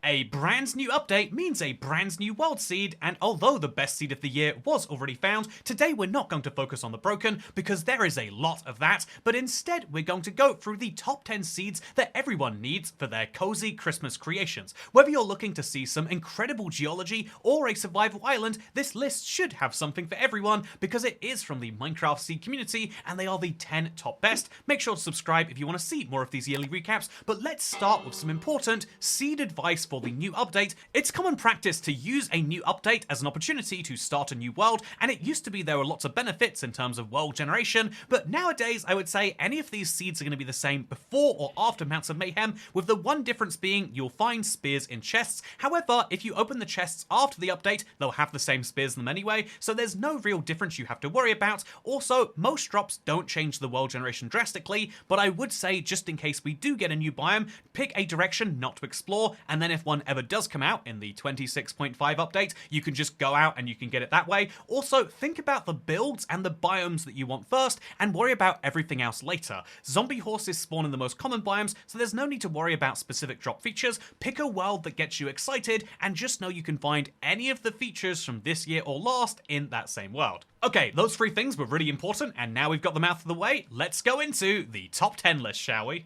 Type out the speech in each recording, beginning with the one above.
A brand new update means a brand new world seed, and although the best seed of the year was already found, today we're not going to focus on the broken because there is a lot of that, but instead we're going to go through the top 10 seeds that everyone needs for their cozy Christmas creations. Whether you're looking to see some incredible geology or a survival island, this list should have something for everyone because it is from the Minecraft seed community and they are the 10 top best. Make sure to subscribe if you want to see more of these yearly recaps, but let's start with some important seed advice for the new update. It's common practice to use a new update as an opportunity to start a new world, and it used to be there were lots of benefits in terms of world generation, but nowadays I would say any of these seeds are going to be the same before or after Mounts of Mayhem, with the one difference being you'll find spears in chests. However, if you open the chests after the update, they'll have the same spears in them anyway, so there's no real difference you have to worry about. Also, most drops don't change the world generation drastically, but I would say just in case we do get a new biome, pick a direction not to explore, and then if one ever does come out in the 26.5 update, you can just go out and you can get it that way. Also, think about the builds and the biomes that you want first, and worry about everything else later. Zombie horses spawn in the most common biomes, so there's no need to worry about specific drop features. Pick a world that gets you excited, and just know you can find any of the features from this year or last in that same world. Okay, those three things were really important, and now we've got them out of the way, let's go into the top 10 list, shall we?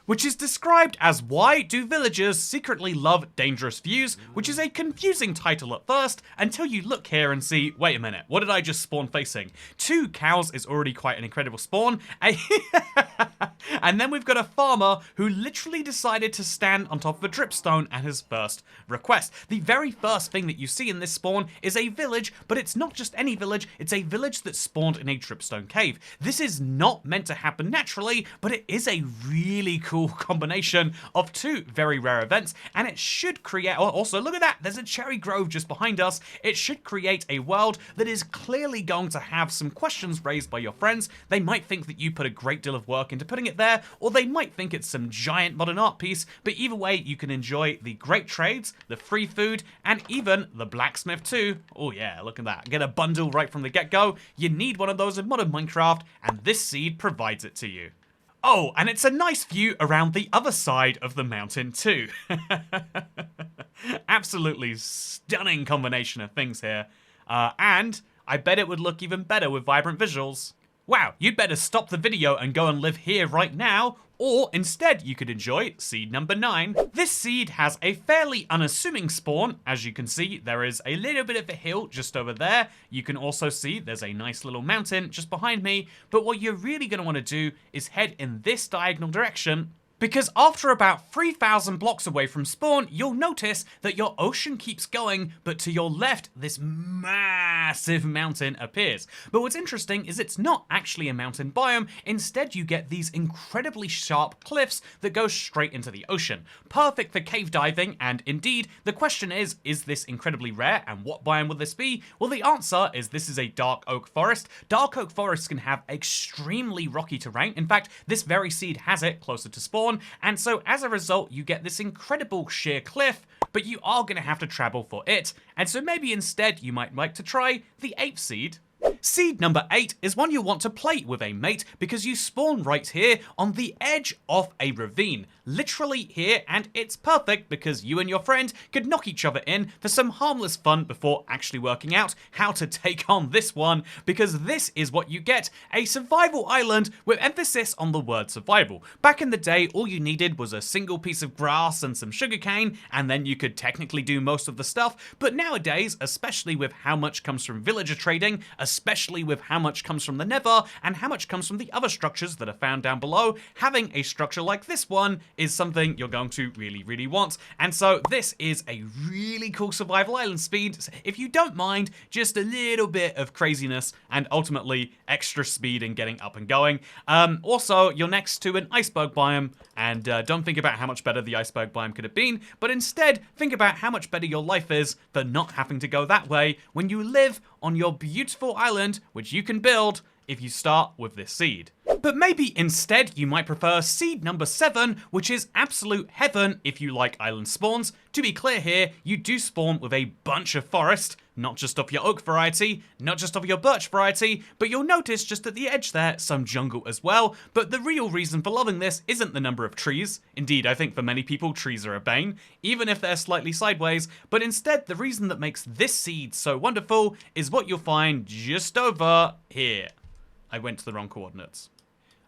Which is described as Why Do Villagers Secretly Love Dangerous Views, which is a confusing title at first, until you look here and see, wait a minute, what did I just spawn facing? 2 cows is already quite an incredible spawn, and then we've got a farmer who literally decided to stand on top of a dripstone at his first request. The very first thing that you see in this spawn is a village, but it's not just any village, it's a village that spawned in a dripstone cave. This is not meant to happen naturally, but it is a really cool combination of 2 very rare events, and it should create, also look at that, there's a cherry grove just behind us. It should create a world that is clearly going to have some questions raised by your friends. They might think that you put a great deal of work into putting it there, or they might think it's some giant modern art piece, but either way you can enjoy the great trades, the free food, and even the blacksmith too. Oh yeah, look at that, get a bundle right from the get-go. You need one of those in modern Minecraft, and this seed provides it to you. Oh, and it's a nice view around the other side of the mountain too. Absolutely stunning combination of things here. And I bet it would look even better with vibrant visuals. Wow, you'd better stop the video and go and live here right now, or instead you could enjoy seed number 9. This seed has a fairly unassuming spawn. As you can see, there is a little bit of a hill just over there. You can also see there's a nice little mountain just behind me, but what you're really going to want to do is head in this diagonal direction, because after about 3,000 blocks away from spawn, you'll notice that your ocean keeps going, but to your left, this massive mountain appears. But what's interesting is it's not actually a mountain biome. Instead, you get these incredibly sharp cliffs that go straight into the ocean. Perfect for cave diving, and indeed, the question is this incredibly rare, and what biome will this be? Well, the answer is this is a dark oak forest. Dark oak forests can have extremely rocky terrain. In fact, this very seed has it closer to spawn, and so as a result you get this incredible sheer cliff, but you are going to have to travel for it, and so maybe instead you might like to try the 8th seed. Seed number 8 is one you'll want to play with a mate because you spawn right here on the edge of a ravine. Literally here, and it's perfect because you and your friend could knock each other in for some harmless fun before actually working out how to take on this one, because this is what you get, a survival island with emphasis on the word survival. Back in the day, all you needed was a single piece of grass and some sugarcane, and then you could technically do most of the stuff, but nowadays, especially with how much comes from villager trading, especially with how much comes from the Nether and how much comes from the other structures that are found down below, having a structure like this one is something you're going to really want. And so this is a really cool survival island speed. If you don't mind just a little bit of craziness and ultimately extra speed in getting up and going. Also, you're next to an iceberg biome, and don't think about how much better the iceberg biome could have been, but instead think about how much better your life is for not having to go that way when you live on your beautiful island, which you can build if you start with this seed. But maybe instead you might prefer seed number 7, which is absolute heaven if you like island spawns. To be clear here, you do spawn with a bunch of forest, not just of your oak variety, not just of your birch variety, but you'll notice just at the edge there, some jungle as well. But the real reason for loving this isn't the number of trees. Indeed, I think for many people, trees are a bane, even if they're slightly sideways. But instead, the reason that makes this seed so wonderful is what you'll find just over here. I went to the wrong coordinates.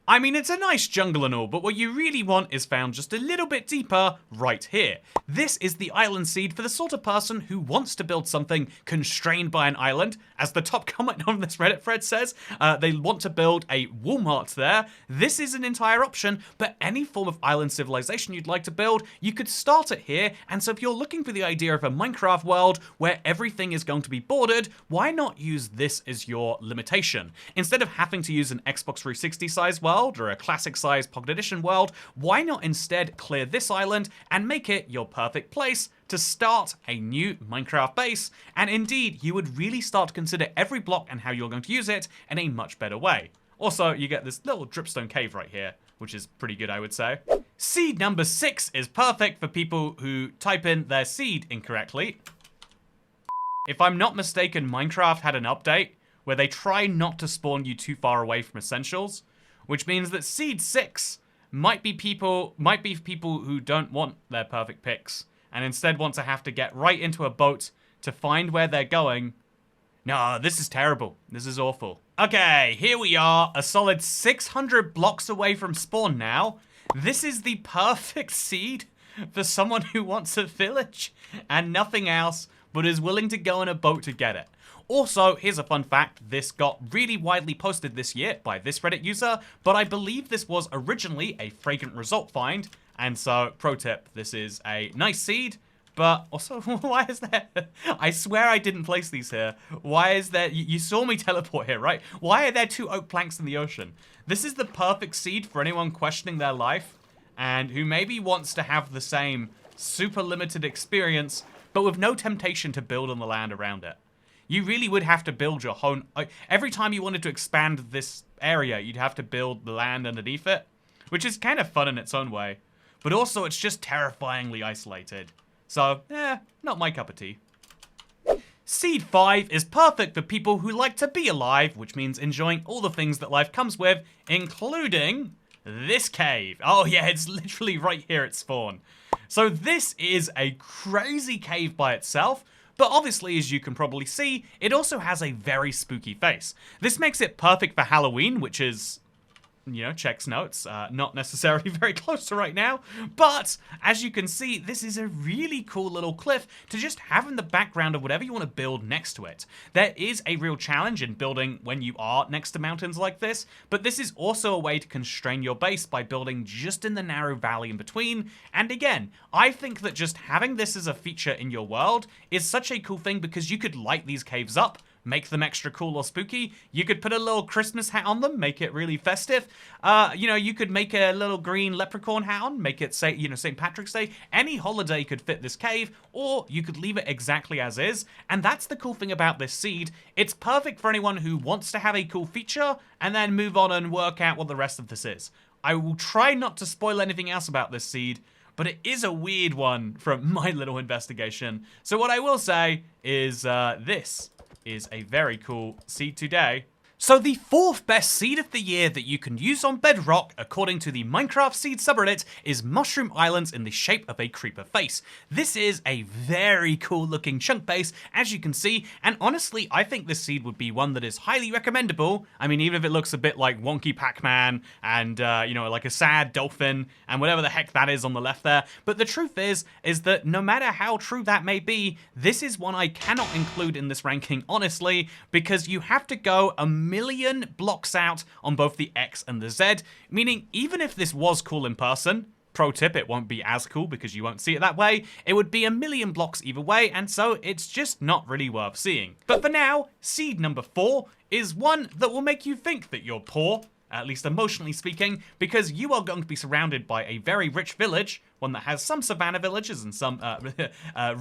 I mean, it's a nice jungle and all, but what you really want is found just a little bit deeper right here. This is the island seed for the sort of person who wants to build something constrained by an island. As the top comment on this Reddit thread says, they want to build a Walmart there. This is an entire option, but any form of island civilization you'd like to build, you could start it here. And so if you're looking for the idea of a Minecraft world where everything is going to be bordered, why not use this as your limitation? Instead of having to use an Xbox 360 size world, or a classic size Pocket Edition world, why not instead clear this island and make it your perfect place to start a new Minecraft base? And indeed, you would really start to consider every block and how you're going to use it in a much better way. Also, you get this little dripstone cave right here, which is pretty good, I would say. Seed number 6 is perfect for people who type in their seed incorrectly. If I'm not mistaken, Minecraft had an update where they try not to spawn you too far away from essentials, which means that seed 6 might be people who don't want their perfect picks and instead want to have to get right into a boat to find where they're going. No, this is terrible. This is awful. Okay, here we are, a solid 600 blocks away from spawn now. This is the perfect seed for someone who wants a village and nothing else, but is willing to go on a boat to get it. Also, here's a fun fact, this got really widely posted this year by this Reddit user, but I believe this was originally a fragrant result find, and so, pro tip, this is a nice seed, but also, why is there, I swear I didn't place these here, why is there, you saw me teleport here, right? Why are there 2 oak planks in the ocean? This is the perfect seed for anyone questioning their life, and who maybe wants to have the same super limited experience, but with no temptation to build on the land around it. You really would have to build your own... Every time you wanted to expand this area, you'd have to build the land underneath it, which is kind of fun in its own way. But also, it's just terrifyingly isolated. So, not my cup of tea. Seed 5 is perfect for people who like to be alive, which means enjoying all the things that life comes with, including this cave. Oh yeah, it's literally right here at spawn. So this is a crazy cave by itself, but obviously, as you can probably see, it also has a very spooky face. This makes it perfect for Halloween, which is, you know, checks notes, not necessarily very close to right now, but as you can see, this is a really cool little cliff to just have in the background of whatever you want to build next to it. There is a real challenge in building when you are next to mountains like this, but this is also a way to constrain your base by building just in the narrow valley in between. And again, I think that just having this as a feature in your world is such a cool thing because you could light these caves up, make them extra cool or spooky. You could put a little Christmas hat on them, make it really festive. You know, you could make a little green leprechaun hat on, make it, say, you know, St. Patrick's Day. Any holiday could fit this cave, or you could leave it exactly as is. And that's the cool thing about this seed. It's perfect for anyone who wants to have a cool feature and then move on and work out what the rest of this is. I will try not to spoil anything else about this seed, but it is a weird one from my little investigation. So what I will say is this is a very cool seed today. So the 4th best seed of the year that you can use on Bedrock, according to the Minecraft seed subreddit, is Mushroom Islands in the shape of a creeper face. This is a very cool looking chunk base, as you can see, and honestly, I think this seed would be one that is highly recommendable. I mean, even if it looks a bit like wonky Pac-Man and, you know, like a sad dolphin and whatever the heck that is on the left there. But the truth is that no matter how true that may be, this is one I cannot include in this ranking, honestly, because you have to go a million blocks out on both the X and the Z, meaning even if this was cool in person, pro tip, it won't be as cool because you won't see it that way, it would be a million blocks either way, and so it's just not really worth seeing. But for now, seed number 4 is one that will make you think that you're poor, at least emotionally speaking, because you are going to be surrounded by a very rich village one that has some savannah villages and some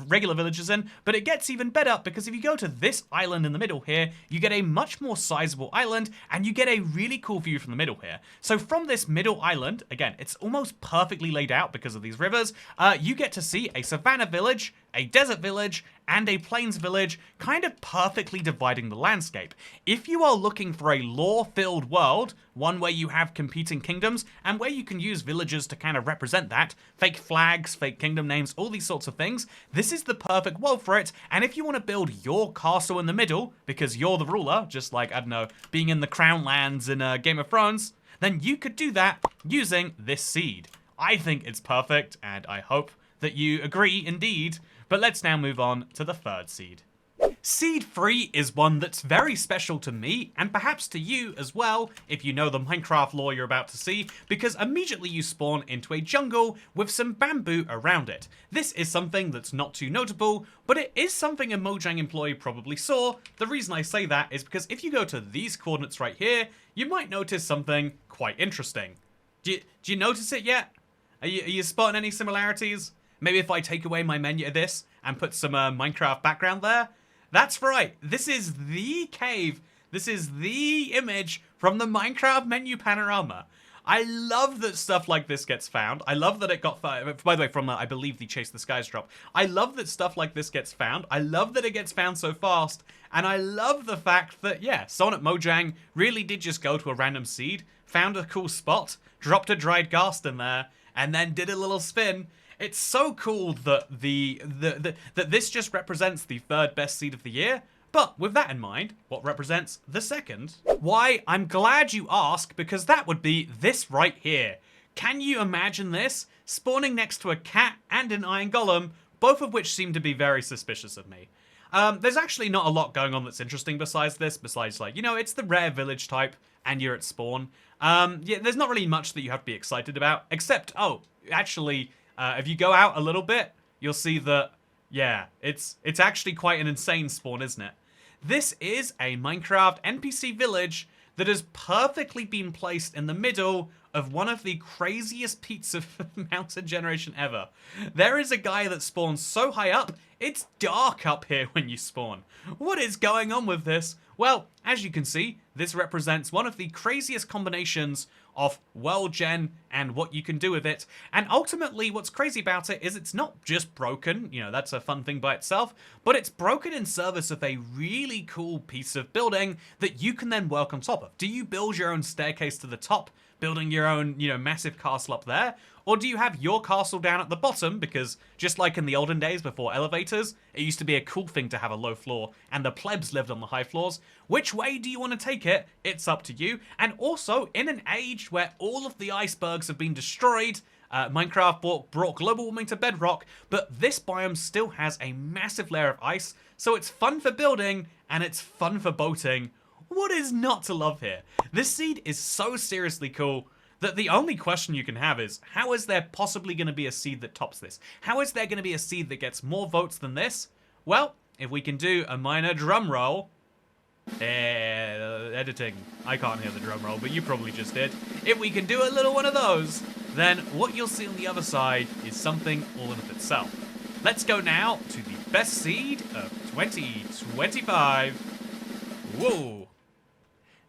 regular villages in, but it gets even better because if you go to this island in the middle here, you get a much more sizable island and you get a really cool view from the middle here. So from this middle island, again, it's almost perfectly laid out because of these rivers, you get to see a savannah village, a desert village, and a plains village, kind of perfectly dividing the landscape. If you are looking for a lore-filled world, one where you have competing kingdoms, and where you can use villagers to kind of represent that, fake flags, fake kingdom names, all these sorts of things, this is the perfect world for it. And if you want to build your castle in the middle, because you're the ruler, just like, I don't know, being in the Crown Lands in Game of Thrones, then you could do that using this seed. I think it's perfect, and I hope that you agree indeed. But let's now move on to the third seed. Seed 3 is one that's very special to me, and perhaps to you as well, if you know the Minecraft lore you're about to see, because immediately you spawn into a jungle with some bamboo around it. This is something that's not too notable, but it is something a Mojang employee probably saw. The reason I say that is because if you go to these coordinates right here, you might notice something quite interesting. Do you notice it yet? Are you spotting any similarities? Maybe if I take away my menu of this and put some Minecraft background there? That's right, this is the cave. This is the image from the Minecraft menu panorama. I love that stuff like this gets found. I love that it got, by the way, from, I believe, the Chase the Skies drop. I love that stuff like this gets found. I love that it gets found so fast. And I love the fact that, yeah, someone at Mojang really did just go to a random seed, found a cool spot, dropped a dried ghast in there, and then did a little spin. It's so cool that that this just represents the third best seed of the year. But with that in mind, what represents the second? Why, I'm glad you ask, because that would be this right here. Can you imagine this? Spawning next to a cat and an iron golem, both of which seem to be very suspicious of me. There's actually not a lot going on that's interesting besides this, besides like, you know, it's the rare village type and you're at spawn. Yeah, there's not really much that you have to be excited about, except, oh, actually, if you go out a little bit, you'll see that, yeah, it's actually quite an insane spawn, isn't it? This is a Minecraft NPC village that has perfectly been placed in the middle of one of the craziest peaks of mountain generation ever. There is a guy that spawns so high up, it's dark up here when you spawn. What is going on with this? Well, as you can see, this represents one of the craziest combinations of world gen and what you can do with it. And ultimately, what's crazy about it is it's not just broken, you know, that's a fun thing by itself, but it's broken in service of a really cool piece of building that you can then work on top of. Do you build your own staircase to the top, building your own, you know, massive castle up there? Or do you have your castle down at the bottom? Because just like in the olden days before elevators, it used to be a cool thing to have a low floor and the plebs lived on the high floors. Which way do you want to take it? It's up to you. And also, in an age where all of the icebergs have been destroyed, Minecraft brought global warming to Bedrock, but this biome still has a massive layer of ice, so it's fun for building and it's fun for boating. What is not to love here? This seed is so seriously cool that the only question you can have is, how is there possibly going to be a seed that tops this? How is there going to be a seed that gets more votes than this? Well, if we can do a minor drum roll, editing, I can't hear the drum roll, but you probably just did. If we can do a little one of those, then what you'll see on the other side is something all in of itself. Let's go now to the best seed of 2025. Whoa.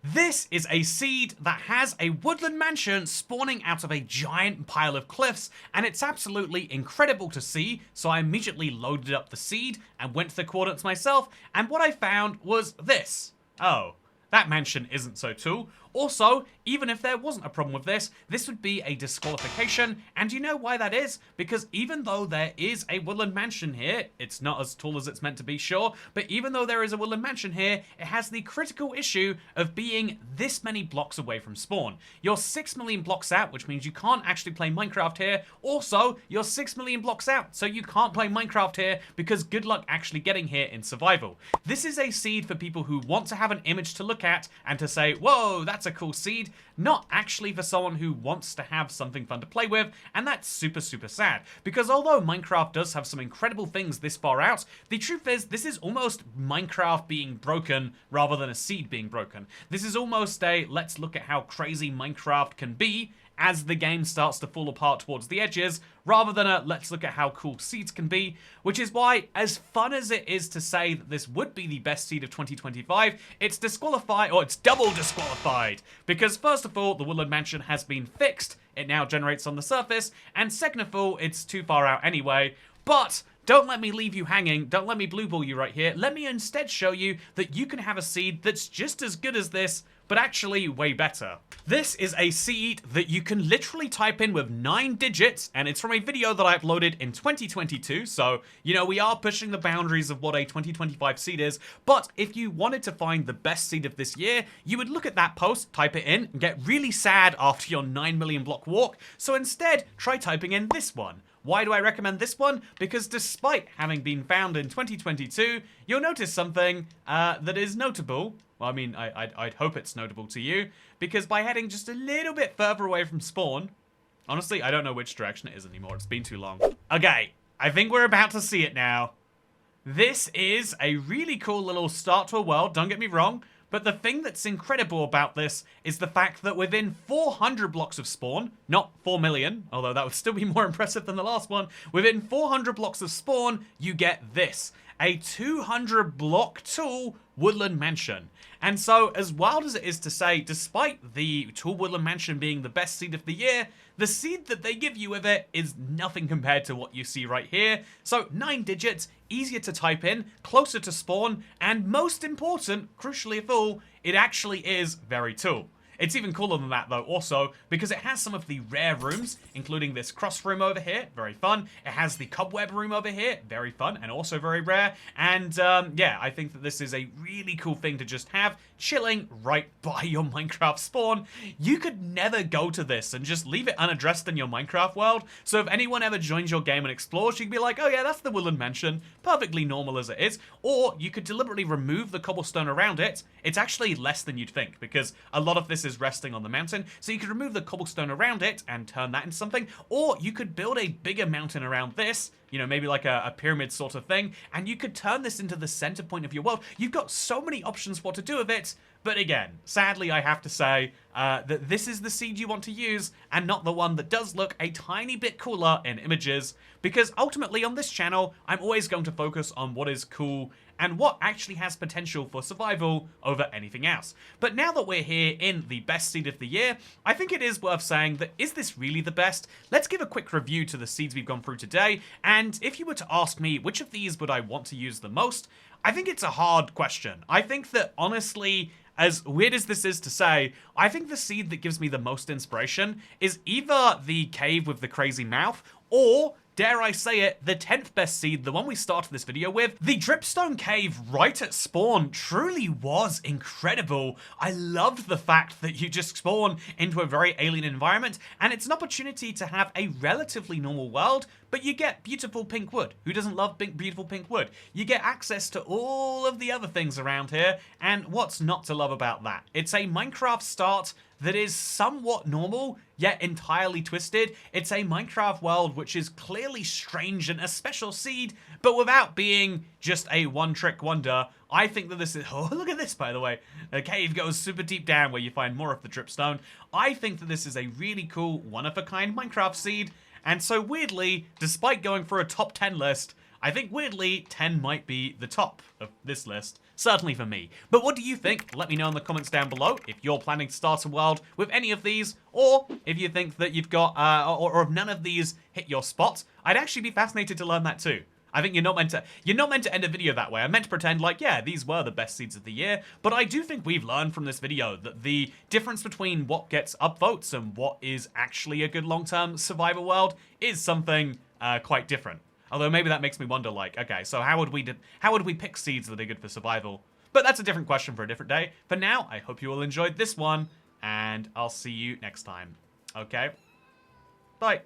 This is a seed that has a woodland mansion spawning out of a giant pile of cliffs, and it's absolutely incredible to see, so I immediately loaded up the seed and went to the coordinates myself, and what I found was this. Oh, that mansion isn't so cool. Also, even if there wasn't a problem with this, this would be a disqualification, and you know why that is? Because even though there is a woodland mansion here, it's not as tall as it's meant to be, sure, but even though there is a woodland mansion here, it has the critical issue of being this many blocks away from spawn. You're 6 million blocks out, which means you can't actually play Minecraft here. Also, you're 6 million blocks out, so you can't play Minecraft here because good luck actually getting here in survival. This is a seed for people who want to have an image to look at and to say, whoa, that's a cool seed. not actually for someone who wants to have something fun to play with, and that's super, super sad. Because although Minecraft does have some incredible things this far out, the truth is this is almost Minecraft being broken rather than a seed being broken. This is almost a let's look at how crazy Minecraft can be as the game starts to fall apart towards the edges, rather than a let's look at how cool seeds can be, which is why, as fun as it is to say that this would be the best seed of 2025, it's disqualified, or it's double disqualified, because first of all, the Woodland Mansion has been fixed, it now generates on the surface, and second of all, it's too far out anyway, but don't let me leave you hanging, don't let me blue ball you right here, let me instead show you that you can have a seed that's just as good as this, but actually way better. This is a seed that you can literally type in with 9 digits, and it's from a video that I uploaded in 2022, so, you know, we are pushing the boundaries of what a 2025 seed is, but if you wanted to find the best seed of this year, you would look at that post, type it in, and get really sad after your 9 million block walk, so instead, try typing in this one. Why do I recommend this one? Because despite having been found in 2022, you'll notice something that is notable. Well, I mean, I'd hope it's notable to you, because by heading just a little bit further away from spawn, honestly, I don't know which direction it is anymore. It's been too long. Okay, I think we're about to see it now. This is a really cool little start to a world, don't get me wrong, but the thing that's incredible about this is the fact that within 400 blocks of spawn, not 4 million, although that would still be more impressive than the last one, within 400 blocks of spawn, you get this, a 200 block tall Woodland Mansion. And so, as wild as it is to say, despite the tall Woodland Mansion being the best seed of the year, the seed that they give you with it is nothing compared to what you see right here. So 9 digits, easier to type in, closer to spawn, and most important, crucially of all, it actually is very tall. It's even cooler than that though also, because it has some of the rare rooms, including this cross room over here, very fun. It has the cobweb room over here, very fun and also very rare. And yeah, I think that this is a really cool thing to just have chilling right by your Minecraft spawn. You could never go to this and just leave it unaddressed in your Minecraft world. So if anyone ever joins your game and explores, you can be like, oh yeah, that's the Woodland Mansion, perfectly normal as it is. Or you could deliberately remove the cobblestone around it. It's actually less than you'd think, because a lot of this is resting on the mountain, so you could remove the cobblestone around it and turn that into something, or you could build a bigger mountain around this, you know, maybe like a pyramid sort of thing, and you could turn this into the center point of your world. You've got so many options what to do with it, but again, sadly I have to say that this is the seed you want to use, and not the one that does look a tiny bit cooler in images, because ultimately on this channel, I'm always going to focus on what is cool and what actually has potential for survival over anything else. But now that we're here in the best seed of the year, I think it is worth saying that is this really the best? Let's give a quick review to the seeds we've gone through today, and if you were to ask me which of these would I want to use the most, I think it's a hard question. I think that honestly, as weird as this is to say, I think the seed that gives me the most inspiration is either the cave with the crazy mouth, or dare I say it, the 10th best seed, the one we started this video with. The dripstone cave right at spawn truly was incredible. I loved the fact that you just spawn into a very alien environment, and it's an opportunity to have a relatively normal world, but you get beautiful pink wood. Who doesn't love beautiful pink wood? You get access to all of the other things around here, and what's not to love about that? It's a Minecraft start that is somewhat normal, yet entirely twisted. It's a Minecraft world which is clearly strange and a special seed, but without being just a one-trick wonder. I think that this is... Oh, look at this, by the way. The cave goes super deep down where you find more of the dripstone. I think that this is a really cool, one-of-a-kind Minecraft seed, and so weirdly, despite going for a top 10 list, I think weirdly, 10 might be the top of this list. Certainly for me. But what do you think? Let me know in the comments down below if you're planning to start a world with any of these, or if you think that you've got, or if none of these hit your spot. I'd actually be fascinated to learn that too. I think you're not meant to end a video that way. I meant to pretend like, yeah, these were the best seeds of the year, but I do think we've learned from this video that the difference between what gets upvotes and what is actually a good long-term survival world is something quite different. Although maybe that makes me wonder, like, okay, so how would we pick seeds that are good for survival? But that's a different question for a different day. For now, I hope you all enjoyed this one, and I'll see you next time. Okay? Bye.